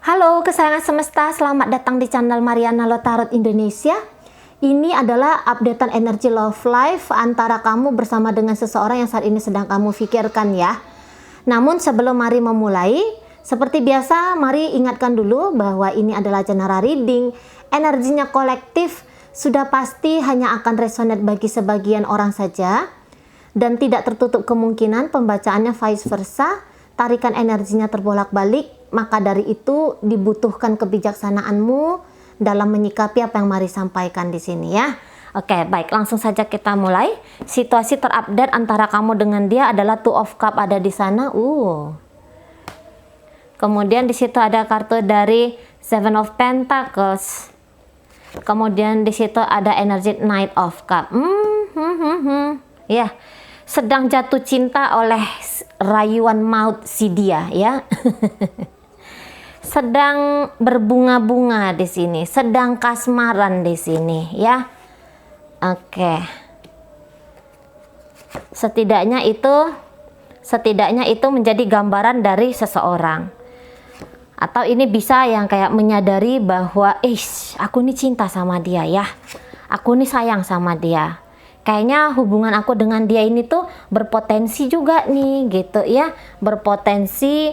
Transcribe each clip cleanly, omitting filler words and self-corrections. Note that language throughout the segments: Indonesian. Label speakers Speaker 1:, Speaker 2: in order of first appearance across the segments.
Speaker 1: Halo kesayangan semesta, selamat datang di channel Mariana Lotarot Indonesia. Ini adalah updatean energi love life antara kamu bersama dengan seseorang yang saat ini sedang kamu pikirkan ya. Namun sebelum mari memulai, seperti biasa mari ingatkan dulu bahwa ini adalah general reading. Energinya kolektif, sudah pasti hanya akan resonate bagi sebagian orang saja. Dan tidak tertutup kemungkinan pembacaannya vice versa, tarikan energinya terbolak-balik. Maka dari itu dibutuhkan kebijaksanaanmu dalam menyikapi apa yang mari sampaikan di sini ya. Oke, baik, langsung saja kita mulai. Situasi terupdate antara kamu dengan dia adalah Two of Cup ada di sana. Kemudian di situ ada kartu dari Seven of Pentacles. Kemudian di situ ada energi Knight of Cup. Ya, sedang jatuh cinta oleh rayuan maut si dia ya. Sedang berbunga-bunga di sini, sedang kasmaran di sini ya. Oke. Setidaknya itu menjadi gambaran dari seseorang. Atau ini bisa yang kayak menyadari bahwa aku nih cinta sama dia ya. Aku nih sayang sama dia. Kayaknya hubungan aku dengan dia ini tuh berpotensi juga nih gitu ya. Berpotensi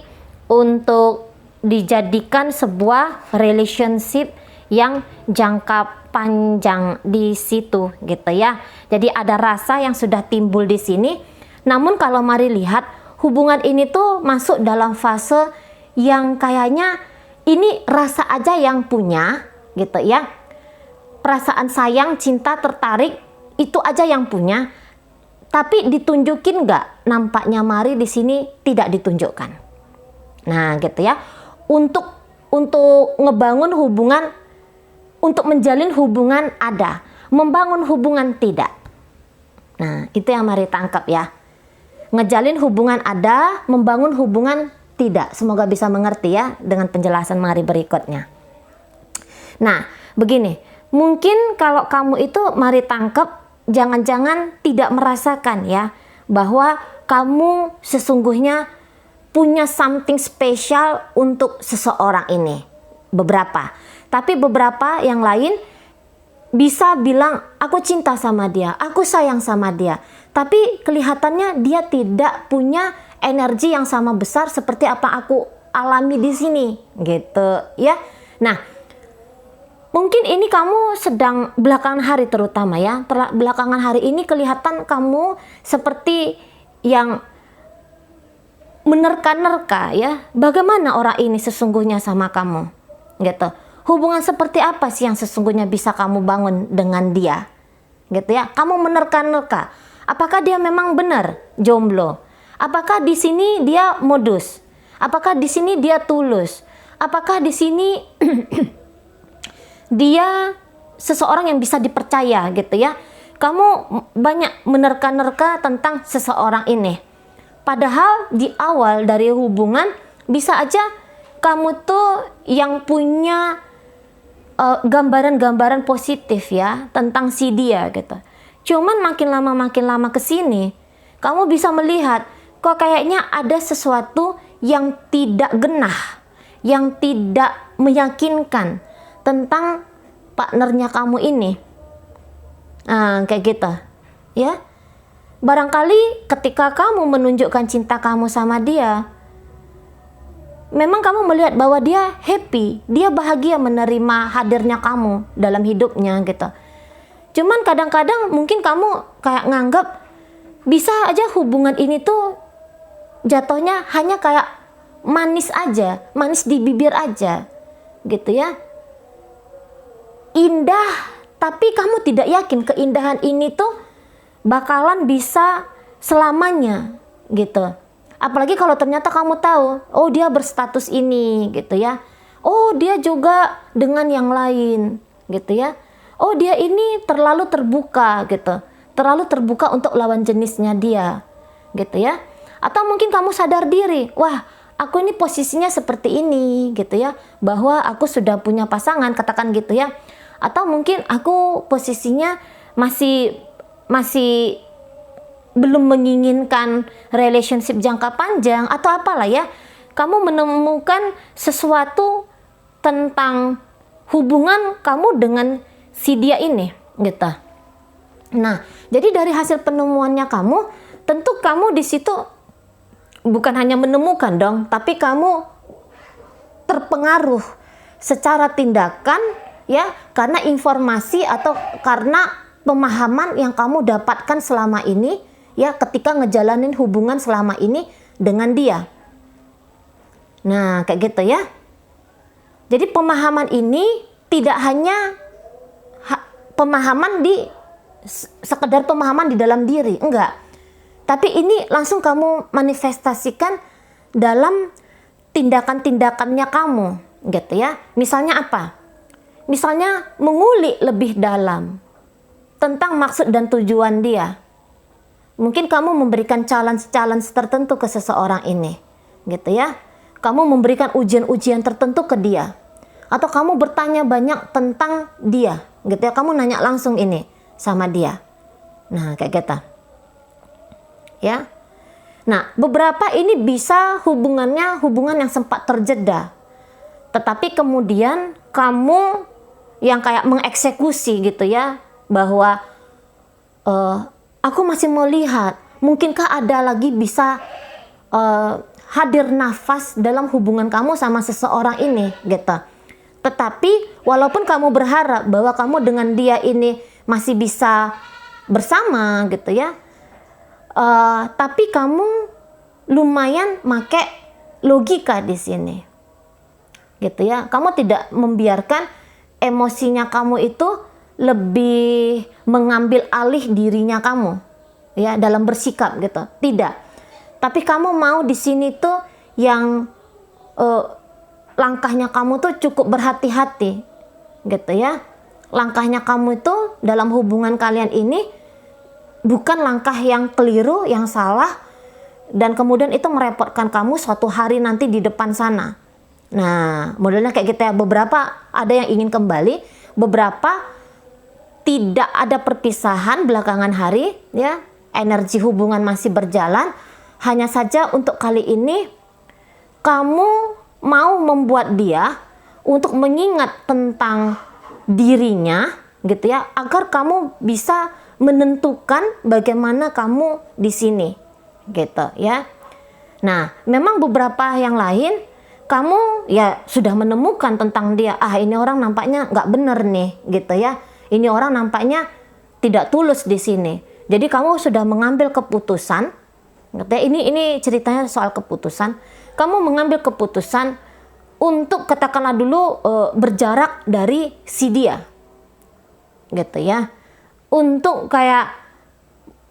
Speaker 1: untuk dijadikan sebuah relationship yang jangka panjang di situ gitu ya. Jadi ada rasa yang sudah timbul di sini. Namun kalau mari lihat hubungan ini tuh masuk dalam fase yang kayaknya ini rasa aja yang punya gitu ya. Perasaan sayang, cinta, tertarik itu aja yang punya. Tapi ditunjukin nggak? Nampaknya mari di sini tidak ditunjukkan. Nah gitu ya. Untuk ngebangun hubungan, untuk menjalin hubungan ada, membangun hubungan tidak. Nah itu yang mari tangkap ya. Ngejalin hubungan ada, membangun hubungan tidak. Semoga bisa mengerti ya dengan penjelasan mari berikutnya. Nah begini, mungkin kalau kamu itu mari tangkap, jangan-jangan tidak merasakan ya bahwa kamu sesungguhnya punya something spesial untuk seseorang ini. Beberapa. Tapi beberapa yang lain bisa bilang aku cinta sama dia, aku sayang sama dia. Tapi kelihatannya dia tidak punya energi yang sama besar seperti apa aku alami di sini gitu ya. Nah, mungkin ini kamu sedang belakangan hari terutama ya. Belakangan hari ini kelihatan kamu seperti yang menerka-nerka ya, bagaimana orang ini sesungguhnya sama kamu gitu. Hubungan seperti apa sih yang sesungguhnya bisa kamu bangun dengan dia gitu ya. Kamu menerka-nerka, apakah dia memang benar jomblo, apakah di sini dia modus, apakah di sini dia tulus, apakah di sini dia seseorang yang bisa dipercaya gitu ya. Kamu banyak menerka-nerka tentang seseorang ini. Padahal di awal dari hubungan bisa aja kamu tuh yang punya gambaran-gambaran positif ya tentang si dia gitu. Cuman makin lama kesini kamu bisa melihat kok kayaknya ada sesuatu yang tidak genah, yang tidak meyakinkan tentang partnernya kamu ini. Nah, kayak gitu ya. Barangkali ketika kamu menunjukkan cinta kamu sama dia, memang kamu melihat bahwa dia happy, dia bahagia menerima hadirnya kamu dalam hidupnya gitu. Cuman kadang-kadang mungkin kamu kayak nganggap bisa aja hubungan ini tuh jatuhnya hanya kayak manis aja, manis di bibir aja gitu ya. Indah, tapi kamu tidak yakin keindahan ini tuh bakalan bisa selamanya gitu. Apalagi kalau ternyata kamu tahu, oh dia berstatus ini gitu ya. Oh dia juga dengan yang lain gitu ya. Oh dia ini terlalu terbuka gitu. Terlalu terbuka untuk lawan jenisnya dia gitu ya. Atau mungkin kamu sadar diri, wah aku ini posisinya seperti ini gitu ya. Bahwa aku sudah punya pasangan, katakan gitu ya. Atau mungkin aku posisinya masih belum menginginkan relationship jangka panjang atau apalah ya. Kamu menemukan sesuatu tentang hubungan kamu dengan si dia ini gitu. Nah, jadi dari hasil penemuannya kamu, tentu kamu di situ bukan hanya menemukan dong, tapi kamu terpengaruh secara tindakan ya, karena informasi atau karena pemahaman yang kamu dapatkan selama ini ya, ketika ngejalanin hubungan selama ini dengan dia. Nah, kayak gitu ya. Jadi pemahaman ini tidak hanya pemahaman sekedar pemahaman di dalam diri, enggak. Tapi ini langsung kamu manifestasikan dalam tindakan-tindakannya kamu, gitu ya. Misalnya apa? Misalnya mengulik lebih dalam tentang maksud dan tujuan dia. Mungkin kamu memberikan challenge-challenge tertentu ke seseorang ini, gitu ya. Kamu memberikan ujian-ujian tertentu ke dia. Atau kamu bertanya banyak tentang dia, gitu ya. Kamu nanya langsung ini sama dia. Nah, kayak gitu. Ya. Nah, beberapa ini bisa hubungan yang sempat terjeda. Tetapi kemudian kamu yang kayak mengeksekusi gitu ya, bahwa aku masih mau lihat, mungkinkah ada lagi bisa hadir nafas dalam hubungan kamu sama seseorang ini gitu. Tetapi walaupun kamu berharap bahwa kamu dengan dia ini masih bisa bersama gitu ya, tapi kamu lumayan make logika di sini, gitu ya. Kamu tidak membiarkan emosinya kamu itu lebih mengambil alih dirinya kamu, ya, dalam bersikap gitu. Tidak. Tapi kamu mau di sini tuh yang langkahnya kamu tuh cukup berhati-hati, gitu ya. Langkahnya kamu itu dalam hubungan kalian ini bukan langkah yang keliru, yang salah, dan kemudian itu merepotkan kamu suatu hari nanti di depan sana. Nah, modelnya kayak gitu ya. Beberapa ada yang ingin kembali, beberapa tidak ada perpisahan belakangan hari, ya. Energi hubungan masih berjalan. Hanya saja untuk kali ini kamu mau membuat dia untuk mengingat tentang dirinya, gitu ya, agar kamu bisa menentukan bagaimana kamu di sini, gitu ya. Nah, memang beberapa yang lain kamu ya sudah menemukan tentang dia. Ini orang nampaknya nggak bener nih, gitu ya. Ini orang nampaknya tidak tulus di sini. Jadi kamu sudah mengambil keputusan, gitu ya. Ini ceritanya soal keputusan. Kamu mengambil keputusan untuk katakanlah dulu berjarak dari si dia, gitu ya. Untuk kayak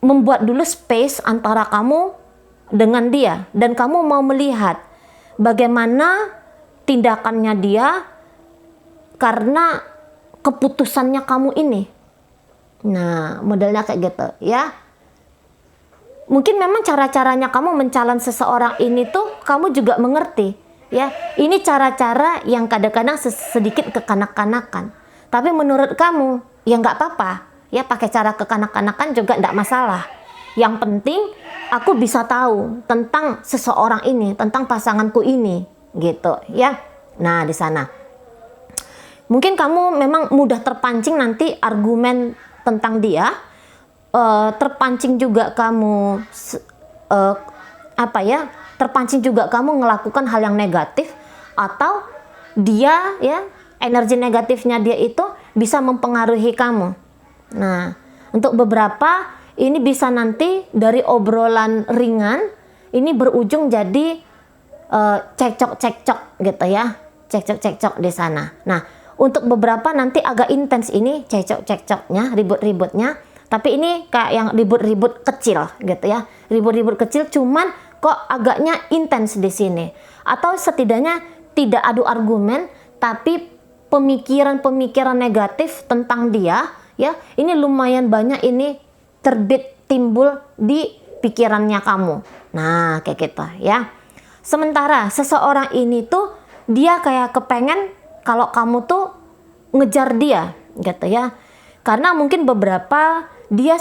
Speaker 1: membuat dulu space antara kamu dengan dia, dan kamu mau melihat bagaimana tindakannya dia karena keputusannya kamu ini. Nah, modelnya kayak gitu ya. Mungkin memang cara-caranya kamu mencalon seseorang ini tuh kamu juga mengerti ya. Ini cara-cara yang kadang-kadang sedikit kekanak-kanakan. Tapi menurut kamu ya nggak apa-apa ya, pakai cara kekanak-kanakan juga nggak masalah. Yang penting aku bisa tahu tentang seseorang ini, tentang pasanganku ini, gitu ya. Nah, di sana mungkin kamu memang mudah terpancing nanti argumen tentang dia, terpancing juga kamu terpancing juga kamu melakukan hal yang negatif, atau dia ya, energi negatifnya dia itu bisa mempengaruhi kamu. Nah, untuk beberapa ini bisa nanti dari obrolan ringan ini berujung jadi cekcok-cekcok gitu ya, cekcok-cekcok di sana. Nah, untuk beberapa nanti agak intens ini cekcok-cekcoknya, ribut-ributnya. Tapi ini kayak yang ribut-ribut kecil gitu ya. Ribut-ribut kecil cuman kok agaknya intens di sini. Atau setidaknya tidak adu argumen, tapi pemikiran-pemikiran negatif tentang dia ya. Ini lumayan banyak ini timbul di pikirannya kamu. Nah, kayak gitu ya. Sementara seseorang ini tuh dia kayak kepengen kalau kamu tuh ngejar dia gitu ya. Karena mungkin beberapa dia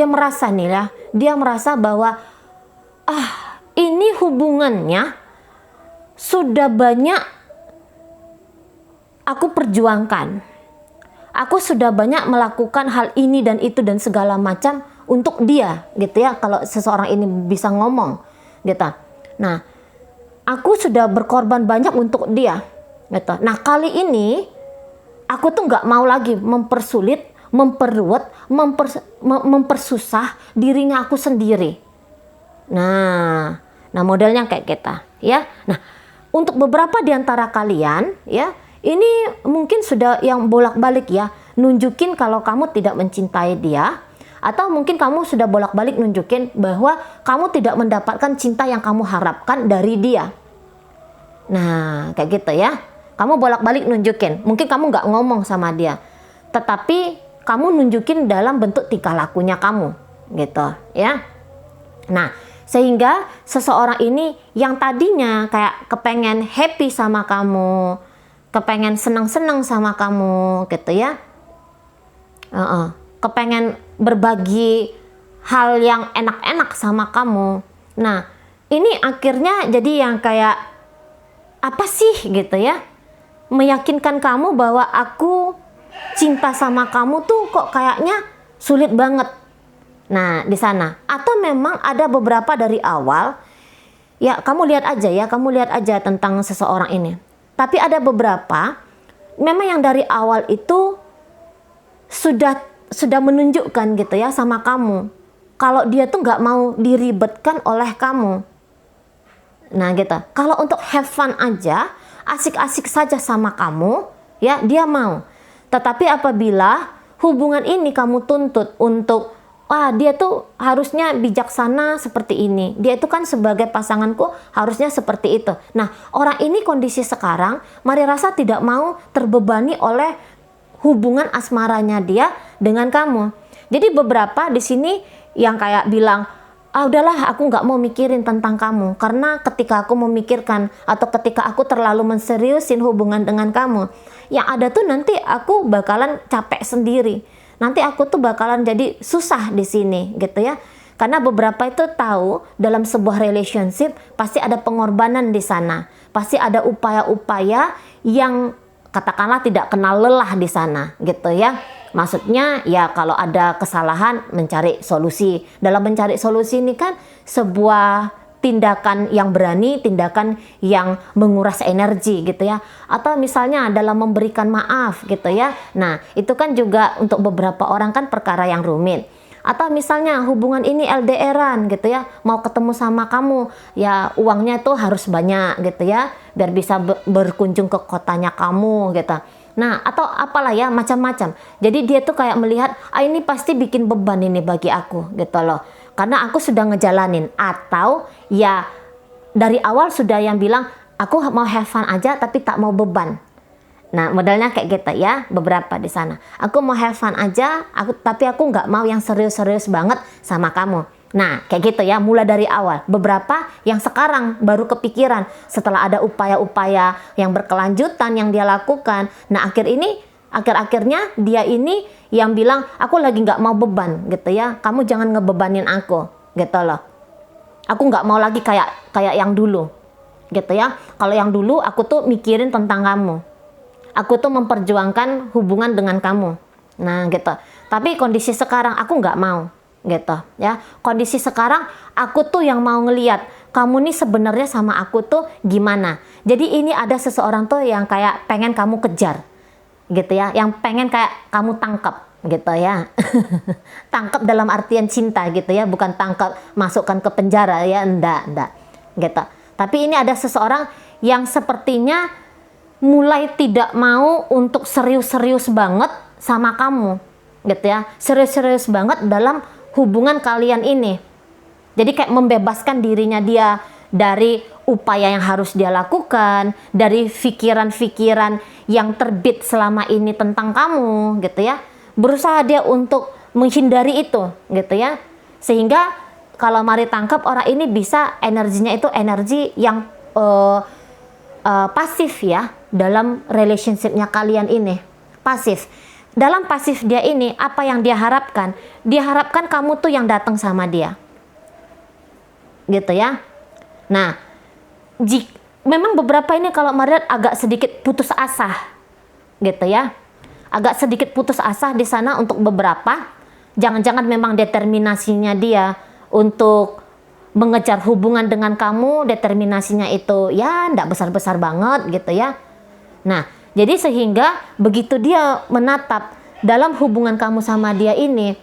Speaker 1: merasa nih ya, dia merasa bahwa ini hubungannya sudah banyak aku perjuangkan. Aku sudah banyak melakukan hal ini dan itu dan segala macam untuk dia, gitu ya. Kalau seseorang ini bisa ngomong, gitu. Nah, aku sudah berkorban banyak untuk dia, gitu. Nah, kali ini aku tuh nggak mau lagi mempersulit, memperruwet, mempersusah dirinya aku sendiri. Nah modelnya kayak kita, ya. Nah, untuk beberapa di antara kalian, ya, ini mungkin sudah yang bolak-balik ya, nunjukin kalau kamu tidak mencintai dia, atau mungkin kamu sudah bolak-balik nunjukin bahwa kamu tidak mendapatkan cinta yang kamu harapkan dari dia. Nah, kayak gitu ya. Kamu bolak-balik nunjukin, mungkin kamu nggak ngomong sama dia, tetapi kamu nunjukin dalam bentuk tingkah lakunya kamu, gitu ya. Nah, sehingga seseorang ini yang tadinya kayak kepengen happy sama kamu, kepengen senang-senang sama kamu, gitu ya, kepengen berbagi hal yang enak-enak sama kamu. Nah, ini akhirnya jadi yang kayak apa sih, gitu ya, meyakinkan kamu bahwa aku cinta sama kamu tuh kok kayaknya sulit banget. Nah, di sana. Atau memang ada beberapa dari awal, ya kamu lihat aja ya, kamu lihat aja tentang seseorang ini. Tapi ada beberapa, memang yang dari awal itu sudah menunjukkan gitu ya sama kamu, kalau dia tuh nggak mau diribetkan oleh kamu. Nah gitu. Kalau untuk have fun aja, asik-asik saja sama kamu, ya dia mau. Tetapi apabila hubungan ini kamu tuntut untuk, wah dia tuh harusnya bijaksana seperti ini, dia itu kan sebagai pasanganku harusnya seperti itu. Nah, orang ini kondisi sekarang, Mari rasa tidak mau terbebani oleh hubungan asmaranya dia dengan kamu. Jadi beberapa di sini yang kayak bilang, udahlah aku nggak mau mikirin tentang kamu, karena ketika aku memikirkan atau ketika aku terlalu menseriusin hubungan dengan kamu, yang ada tuh nanti aku bakalan capek sendiri. Nanti aku tuh bakalan jadi susah di sini, gitu ya. Karena beberapa itu tahu dalam sebuah relationship pasti ada pengorbanan di sana. Pasti ada upaya-upaya yang katakanlah tidak kenal lelah di sana, gitu ya. Maksudnya ya kalau ada kesalahan mencari solusi. Dalam mencari solusi ini kan sebuah tindakan yang berani, tindakan yang menguras energi, gitu ya. Atau misalnya dalam memberikan maaf, gitu ya. Nah, itu kan juga untuk beberapa orang kan perkara yang rumit. Atau misalnya hubungan ini LDRan, gitu ya, mau ketemu sama kamu, ya uangnya tuh harus banyak, gitu ya, biar bisa berkunjung ke kotanya kamu, gitu. Nah, atau apalah ya, macam-macam. Jadi dia tuh kayak melihat, ini pasti bikin beban ini bagi aku, gitu loh. Karena aku sudah ngejalanin. Atau ya dari awal sudah yang bilang, aku mau have fun aja tapi tak mau beban. Nah, modelnya kayak gitu ya, beberapa di sana. Aku mau have fun aja, tapi aku nggak mau yang serius-serius banget sama kamu. Nah, kayak gitu ya, mulai dari awal. Beberapa yang sekarang baru kepikiran setelah ada upaya-upaya yang berkelanjutan yang dia lakukan. Nah, akhir-akhirnya dia ini yang bilang, aku lagi nggak mau beban, gitu ya. Kamu jangan ngebebanin aku, gitu loh. Aku nggak mau lagi kayak yang dulu, gitu ya. Kalau yang dulu aku tuh mikirin tentang kamu. Aku tuh memperjuangkan hubungan dengan kamu. Nah, gitu. Tapi kondisi sekarang aku nggak mau, gitu ya. Kondisi sekarang aku tuh yang mau ngeliat kamu nih sebenarnya sama aku tuh gimana. Jadi ini ada seseorang tuh yang kayak pengen kamu kejar, gitu ya, yang pengen kayak kamu tangkap, gitu ya. Tangkap dalam artian cinta, gitu ya, bukan tangkap masukkan ke penjara ya, enggak, gitu. Tapi ini ada seseorang yang sepertinya mulai tidak mau untuk serius-serius banget sama kamu, gitu ya, serius-serius banget dalam hubungan kalian ini. Jadi kayak membebaskan dirinya dia dari upaya yang harus dia lakukan, dari pikiran-pikiran yang terbit selama ini tentang kamu, gitu ya. Berusaha dia untuk menghindari itu, gitu ya. Sehingga kalau Mari tangkap orang ini bisa energinya itu energi yang pasif ya, dalam relationship-nya kalian ini. Pasif. Dalam pasif dia ini, apa yang dia harapkan? Dia harapkan kamu tuh yang datang sama dia, gitu ya. Nah, memang beberapa ini kalau Mari lihat agak sedikit putus asa, gitu ya. Agak sedikit putus asa di sana untuk beberapa. Jangan-jangan memang determinasinya dia untuk mengejar hubungan dengan kamu, determinasinya itu ya ndak besar-besar banget gitu ya. Nah, jadi sehingga begitu dia menatap dalam hubungan kamu sama dia ini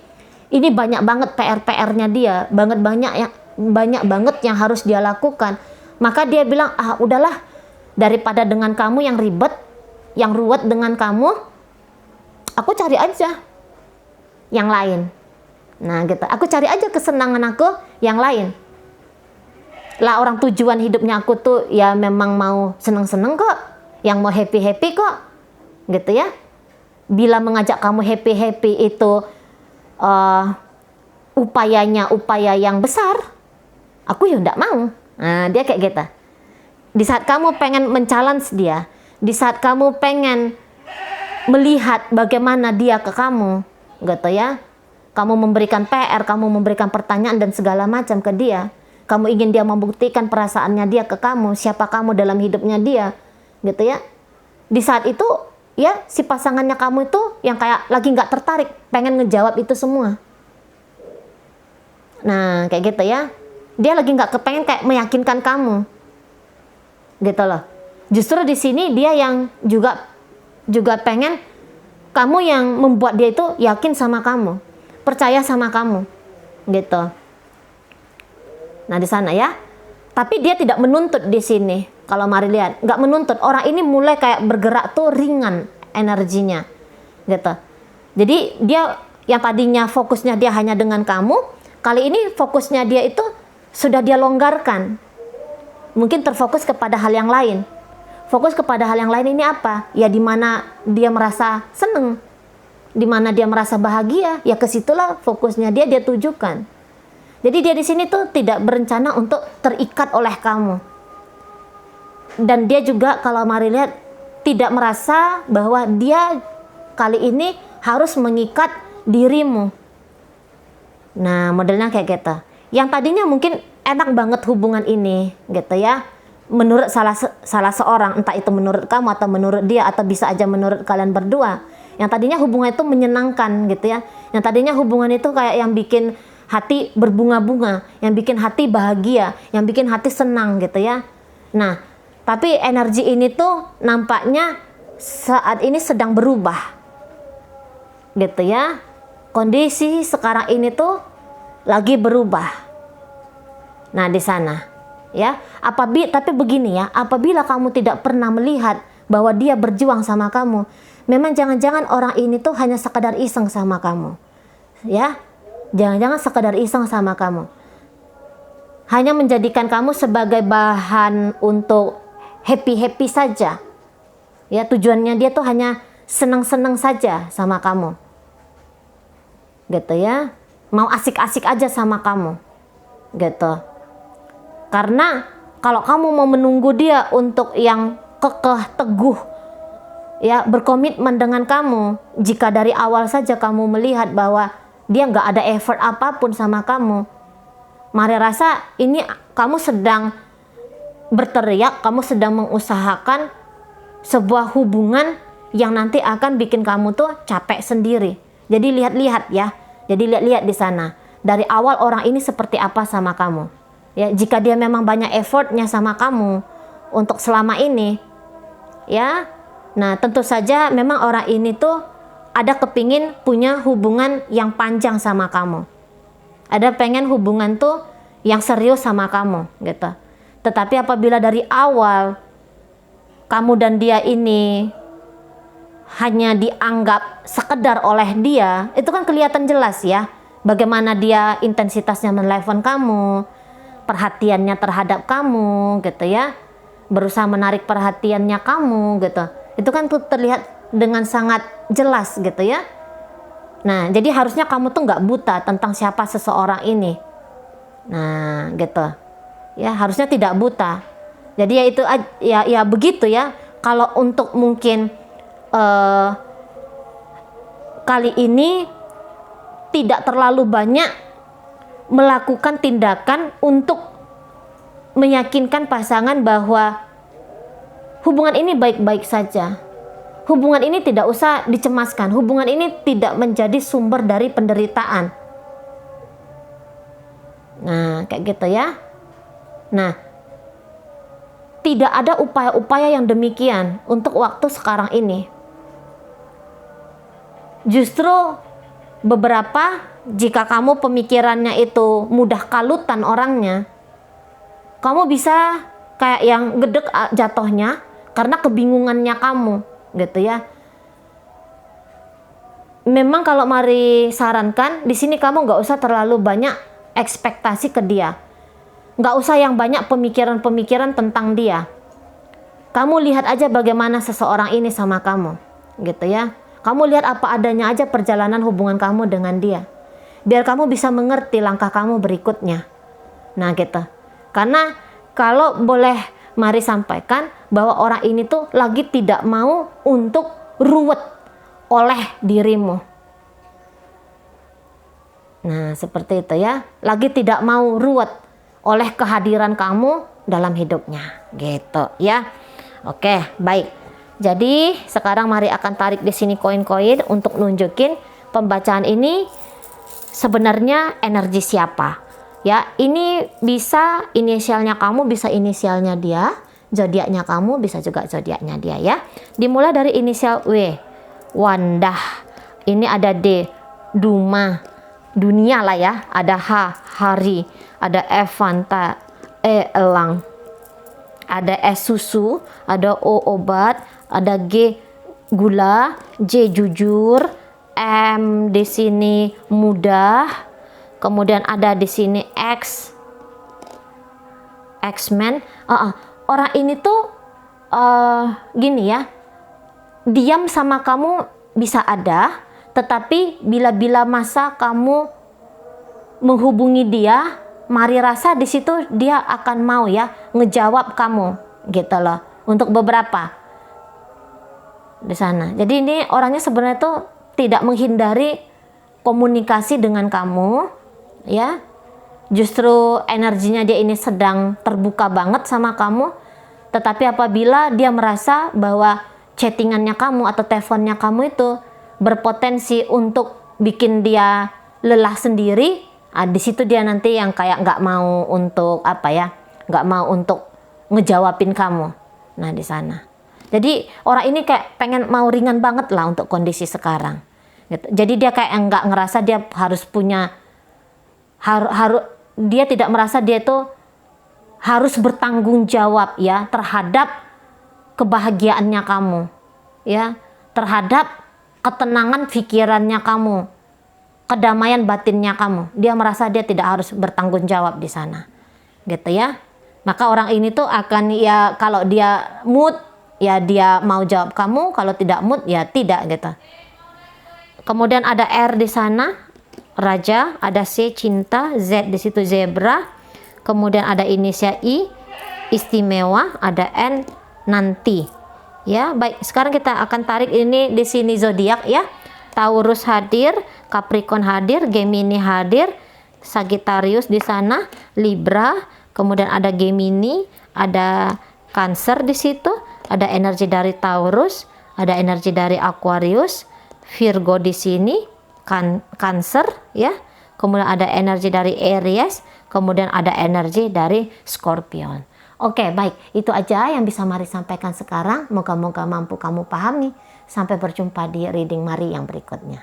Speaker 1: banyak banget PR-PR-nya dia, banyak banget yang harus dia lakukan. Maka dia bilang, udahlah, daripada dengan kamu yang ribet, yang ruwet dengan kamu, aku cari aja yang lain. Nah gitu, aku cari aja kesenangan aku yang lain. Lah orang tujuan hidupnya aku tuh ya memang mau seneng-seneng kok, yang mau happy-happy kok, gitu ya. Bila mengajak kamu happy-happy itu upayanya upaya yang besar, aku ya nggak mau. Nah dia kayak gitu. Di saat kamu pengen men-challenge dia, di saat kamu pengen melihat bagaimana dia ke kamu, gitu ya. Kamu memberikan PR, kamu memberikan pertanyaan dan segala macam ke dia. Kamu ingin dia membuktikan perasaannya dia ke kamu, siapa kamu dalam hidupnya dia, gitu ya. Di saat itu, ya si pasangannya kamu itu yang kayak lagi nggak tertarik, pengen ngejawab itu semua. Nah, kayak gitu ya. Dia lagi nggak kepengen kayak meyakinkan kamu, gitu loh. Justru di sini dia yang juga pengen kamu yang membuat dia itu yakin sama kamu, percaya sama kamu, gitu. Nah di sana ya. Tapi dia tidak menuntut di sini. Kalau mari lihat, nggak menuntut. Orang ini mulai kayak bergerak tuh ringan energinya, gitu. Jadi dia yang tadinya fokusnya dia hanya dengan kamu, kali ini fokusnya dia itu sudah dia longgarkan. Mungkin terfokus kepada hal yang lain. Fokus kepada hal yang lain ini apa? Ya di mana dia merasa seneng, di mana dia merasa bahagia, ya ke situlah fokusnya dia tujukan. Jadi dia di sini tuh tidak berencana untuk terikat oleh kamu. Dan dia juga kalau mari lihat tidak merasa bahwa dia kali ini harus mengikat dirimu. Nah, modelnya kayak gitu. Yang tadinya mungkin enak banget hubungan ini, gitu ya. Menurut salah seorang, entah itu menurut kamu atau menurut dia atau bisa aja menurut kalian berdua. Yang tadinya hubungan itu menyenangkan, gitu ya. Yang tadinya hubungan itu kayak yang bikin hati berbunga-bunga, yang bikin hati bahagia, yang bikin hati senang, gitu ya. Nah, tapi energi ini tuh nampaknya saat ini sedang berubah, gitu ya. Kondisi sekarang ini tuh lagi berubah. Nah, di sana ya, tapi begini ya, apabila kamu tidak pernah melihat bahwa dia berjuang sama kamu, memang jangan-jangan orang ini tuh hanya sekadar iseng sama kamu. Ya. Jangan-jangan sekadar iseng sama kamu. Hanya menjadikan kamu sebagai bahan untuk happy-happy saja. Ya, tujuannya dia tuh hanya senang-senang saja sama kamu. Gitu ya. Mau asik-asik aja sama kamu. Gitu. Karena kalau kamu mau menunggu dia untuk yang kekeh, teguh, ya, berkomitmen dengan kamu, jika dari awal saja kamu melihat bahwa dia nggak ada effort apapun sama kamu, mari rasa ini kamu sedang berteriak, kamu sedang mengusahakan sebuah hubungan yang nanti akan bikin kamu tuh capek sendiri. Jadi lihat-lihat ya, jadi lihat-lihat di sana. Dari awal orang ini seperti apa sama kamu. Ya, jika dia memang banyak effortnya sama kamu untuk selama ini, ya, nah tentu saja memang orang ini tuh ada kepingin punya hubungan yang panjang sama kamu. Ada pengen hubungan tuh yang serius sama kamu, gitu. Tetapi apabila dari awal kamu dan dia ini hanya dianggap sekedar oleh dia, itu kan kelihatan jelas ya, bagaimana dia intensitasnya menelepon kamu, perhatiannya terhadap kamu, gitu ya, berusaha menarik perhatiannya kamu, gitu. Itu kan tuh terlihat dengan sangat jelas, gitu ya. Nah, jadi harusnya kamu tuh nggak buta tentang siapa seseorang ini. Nah, gitu. Ya, harusnya tidak buta. Jadi ya itu ya begitu ya. Kalau untuk mungkin kali ini tidak terlalu banyak melakukan tindakan untuk meyakinkan pasangan bahwa hubungan ini baik-baik saja. hubungan ini tidak usah dicemaskan. Hubungan ini tidak menjadi sumber dari penderitaan. Nah, kayak gitu ya. Nah, tidak ada upaya-upaya yang demikian untuk waktu sekarang ini. Justru beberapa, jika kamu pemikirannya itu mudah kalutan orangnya, kamu bisa kayak yang gedek jatuhnya karena kebingungannya kamu, gitu ya. Memang kalau Mari sarankan, di sini kamu nggak usah terlalu banyak ekspektasi ke dia. Nggak usah yang banyak pemikiran-pemikiran tentang dia. Kamu lihat aja bagaimana seseorang ini sama kamu, gitu ya. Kamu lihat apa adanya aja perjalanan hubungan kamu dengan dia. Biar kamu bisa mengerti langkah kamu berikutnya. Nah gitu. Karena kalau boleh Mari sampaikan bahwa orang ini tuh lagi tidak mau untuk ruwet oleh dirimu. Nah seperti itu ya. Lagi tidak mau ruwet oleh kehadiran kamu dalam hidupnya. Gitu ya. Oke, baik. Jadi sekarang Mari akan tarik di sini koin-koin untuk nunjukin pembacaan ini sebenarnya energi siapa. Ya, ini bisa inisialnya kamu, bisa inisialnya dia, zodiaknya kamu, bisa juga zodiaknya dia ya. Dimulai dari inisial W, Wanda. Ini ada D, Duma, dunia lah ya. Ada H, hari. Ada F, Fanta, E, elang. Ada S, susu. Ada O, obat. Ada G, gula. J, jujur. M di sini mudah. Kemudian ada di sini X, X-Men. Orang ini tuh gini ya, diam sama kamu bisa ada, tetapi bila masa kamu menghubungi dia, Mari rasa di situ dia akan mau ya ngejawab kamu, gitu loh. Untuk beberapa di sana. Jadi ini orangnya sebenarnya tuh tidak menghindari komunikasi dengan kamu, ya. Justru energinya dia ini sedang terbuka banget sama kamu. Tetapi apabila dia merasa bahwa chattingannya kamu atau teleponnya kamu itu berpotensi untuk bikin dia lelah sendiri, di situ dia nanti yang kayak nggak mau untuk nggak mau untuk ngejawabin kamu. Nah di sana. Jadi orang ini kayak pengen mau ringan banget lah untuk kondisi sekarang. Gitu. Jadi dia kayak nggak ngerasa dia harus punya dia tidak merasa dia itu harus bertanggung jawab ya terhadap kebahagiaannya kamu, ya terhadap ketenangan pikirannya kamu, kedamaian batinnya kamu. Dia merasa dia tidak harus bertanggung jawab di sana, gitu ya. Maka orang ini tuh akan ya kalau dia mood ya dia mau jawab kamu, kalau tidak mood ya tidak gitu. Kemudian ada R di sana, raja, ada C cinta, Z di situ zebra, kemudian ada inisial I, istimewa, ada N nanti. Ya, baik. Sekarang kita akan tarik ini di sini zodiak ya. Taurus hadir, Capricorn hadir, Gemini hadir, Sagittarius di sana, Libra, kemudian ada Gemini, ada Cancer di situ, ada energi dari Taurus, ada energi dari Aquarius, Virgo di sini, Cancer ya. Kemudian ada energi dari Aries, kemudian ada energi dari Scorpion. Oke, baik. Itu aja yang bisa Mari sampaikan sekarang. Moga-moga mampu kamu pahami. Sampai berjumpa di reading Mari yang berikutnya.